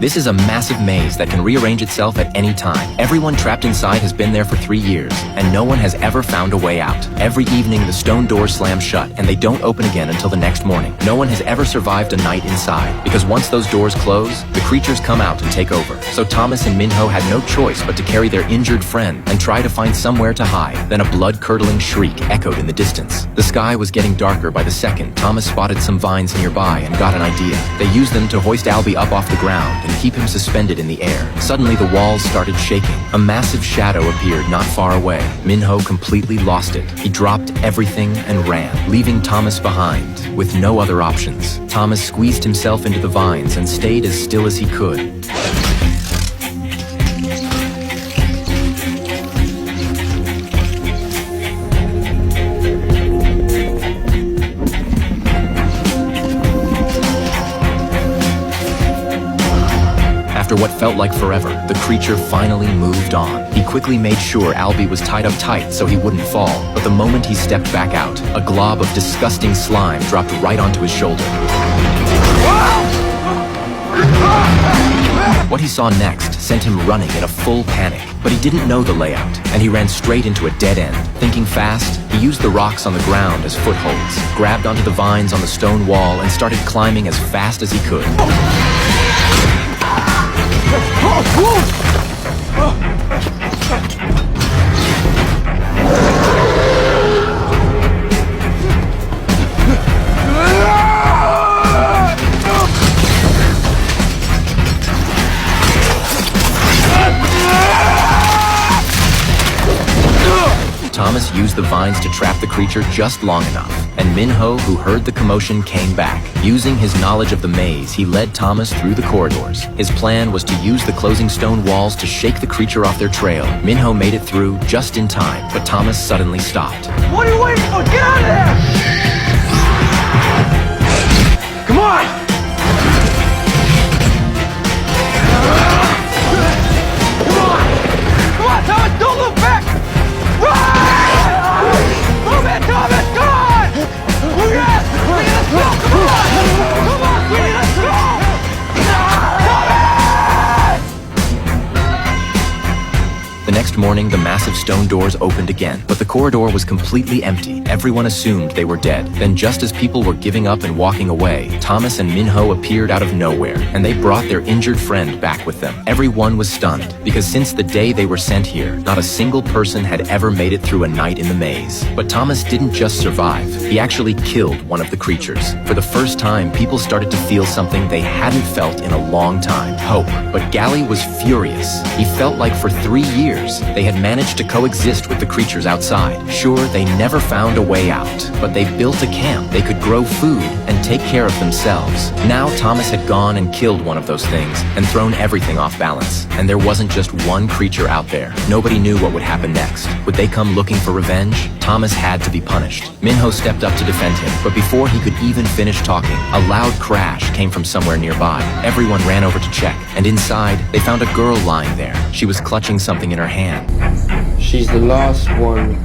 This is a massive maze that can rearrange itself at any time. Everyone trapped inside has been there for 3 years, and no one has ever found a way out. Every evening, the stone doors slam shut, and they don't open again until the next morning. No one has ever survived a night inside, because once those doors close, the creatures come out and take over. So Thomas and Minho had no choice but to carry their injured friend and try to find somewhere to hide. Then a blood-curdling shriek echoed in the distance. The sky was getting darker by the second. Thomas spotted some vines nearby and got an idea. They used them to hoist Albie up off the ground and keep him suspended in the air. Suddenly, the walls started shaking. A massive shadow appeared not far away. Minho completely lost it. He dropped everything and ran, leaving Thomas behind with no other options. Thomas squeezed himself into the vines and stayed as still as he could. After what felt like forever, the creature finally moved on. He quickly made sure Albie was tied up tight so he wouldn't fall, but the moment he stepped back out, a glob of disgusting slime dropped right onto his shoulder. What he saw next sent him running in a full panic, but he didn't know the layout, and he ran straight into a dead end. Thinking fast, he used the rocks on the ground as footholds, grabbed onto the vines on the stone wall, and started climbing as fast as he could. Thomas used the vines to trap the creature just long enough, and Minho, who heard the commotion, came back. Using his knowledge of the maze, he led Thomas through the corridors. His plan was to use the closing stone walls to shake the creature off their trail. Minho made it through just in time, but Thomas suddenly stopped. What are you waiting for? Get out of there! Come on! Come on, Thomas, don't look back! Move it, Thomas, come on! Yes! Let's go, come on! Come on, sweetie, let's go! The next morning, the massive stone doors opened again, but the corridor was completely empty. Everyone assumed they were dead. Then just as people were giving up and walking away, Thomas and Minho appeared out of nowhere, and they brought their injured friend back with them. Everyone was stunned, because since the day they were sent here, not a single person had ever made it through a night in the maze. But Thomas didn't just survive, he actually killed one of the creatures. For the first time, people started to feel something they hadn't felt in a long time: hope. But Gally was furious. He felt like for 3 years, they had managed to coexist with the creatures outside. Sure, they never found a way out, but they built a camp. They could grow food and take care of themselves. Now Thomas had gone and killed one of those things and thrown everything off balance. And there wasn't just one creature out there. Nobody knew what would happen next. Would they come looking for revenge? Thomas had to be punished. Minho stepped up to defend him, but before he could even finish talking, a loud crash came from somewhere nearby. Everyone ran over to check, and inside, they found a girl lying there. She was clutching something in her hand. She's the last one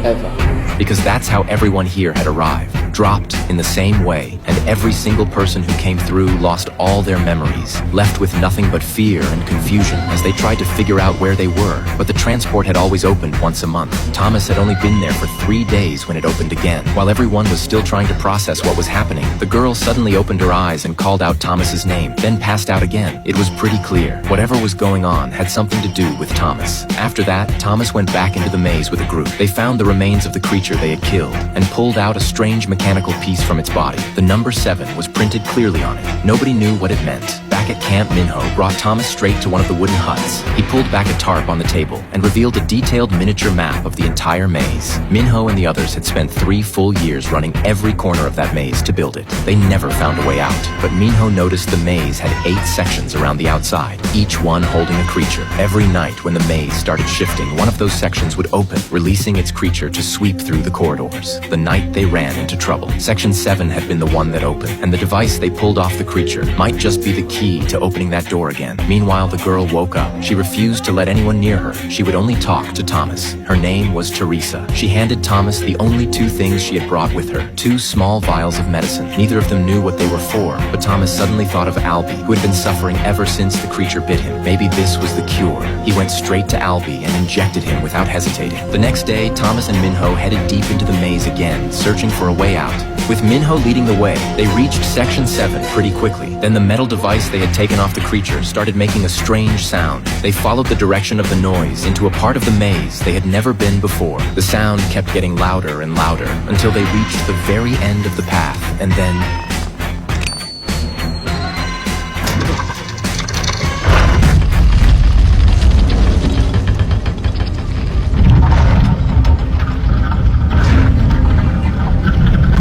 ever. Because that's how everyone here had arrived, dropped in the same way, and every single person who came through lost all their memories, left with nothing but fear and confusion as they tried to figure out where they were. But the transport had always opened once a month. Thomas had only been there for 3 days when it opened again. While everyone was still trying to process what was happening, the girl suddenly opened her eyes and called out Thomas's name, then passed out again. It was pretty clear. Whatever was going on had something to do with Thomas. After that, Thomas went back into the maze with a group. They found the remains of the creature they had killed and pulled out a strange mechanical piece from its body. The number 7 was printed clearly on it. Nobody knew what it meant. Back at camp, Minho brought Thomas straight to one of the wooden huts. He pulled back a tarp on the table and revealed a detailed miniature map of the entire maze. Minho and the others had spent 3 full years running every corner of that maze to build it. They never found a way out, but Minho noticed the maze had 8 sections around the outside, each one holding a creature. Every night when the maze started shifting, one of those sections would open, releasing its creature to sweep through the corridors. The night they ran into trouble, Section 7 had been the one that opened, and the device they pulled off the creature might just be the key key to opening that door again. Meanwhile, the girl woke up. She refused to let anyone near her. She would only talk to Thomas. Her name was Teresa. She handed Thomas the only two things she had brought with her, 2 small vials of medicine. Neither of them knew what they were for, but Thomas suddenly thought of Albie, who had been suffering ever since the creature bit him. Maybe this was the cure. He went straight to Albie and injected him without hesitating. The next day, Thomas and Minho headed deep into the maze again, searching for a way out. With Minho leading the way, they reached Section 7 pretty quickly. Then the metal device they had taken off the creature started making a strange sound. They followed the direction of the noise into a part of the maze they had never been before. The sound kept getting louder and louder until they reached the very end of the path, and then